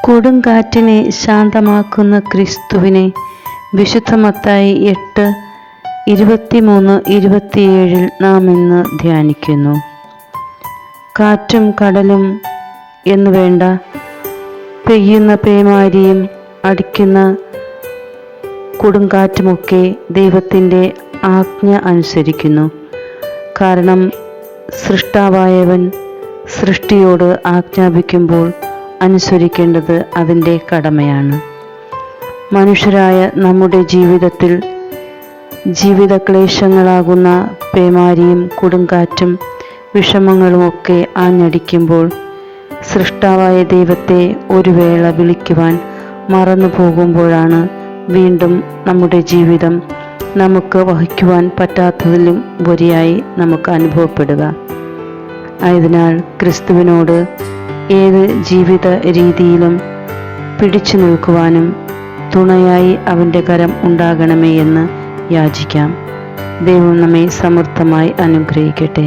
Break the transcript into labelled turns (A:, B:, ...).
A: കൊടുങ്കാറ്റിനെ ശാന്തമാക്കുന്ന ക്രിസ്തുവിനെ വിശുദ്ധ മത്തായി 8:23-27 നാം ഇന്ന് ധ്യാനിക്കുന്നു. കാറ്റും കടലും എന്നു വേണ്ട, പെയ്യുന്ന പേമാരിയും അടിക്കുന്ന കൊടുങ്കാറ്റുമൊക്കെ ദൈവത്തിൻ്റെ ആജ്ഞ അനുസരിക്കുന്നു. കാരണം സൃഷ്ടാവായവൻ സൃഷ്ടിയോട് ആജ്ഞാപിക്കുമ്പോൾ അനുസരിക്കേണ്ടത് അതിൻ്റെ കടമയാണ്. മനുഷ്യരായ നമ്മുടെ ജീവിതത്തിൽ ജീവിതക്ലേശങ്ങളാകുന്ന പേമാരിയും കൊടുങ്കാറ്റും വിഷമങ്ങളുമൊക്കെ ആഞ്ഞടിക്കുമ്പോൾ സൃഷ്ടാവായ ദൈവത്തെ ഒരു വേള വിളിക്കുവാൻ മറന്നു പോകുമ്പോഴാണ് വീണ്ടും നമ്മുടെ ജീവിതം നമുക്ക് വഹിക്കുവാൻ പറ്റാത്തതിലും ഉപരിയായി നമുക്ക് അനുഭവപ്പെടുക. ആയതിനാൽ ക്രിസ്തുവിനോട് ഏത് ജീവിത രീതിയിലും പിടിച്ചു നിൽക്കുവാനും തുണയായി അവൻ്റെ കരം ഉണ്ടാകണമേ എന്ന് യാചിക്കാം. ദൈവം നമ്മെ സമൃദ്ധമായി അനുഗ്രഹിക്കട്ടെ.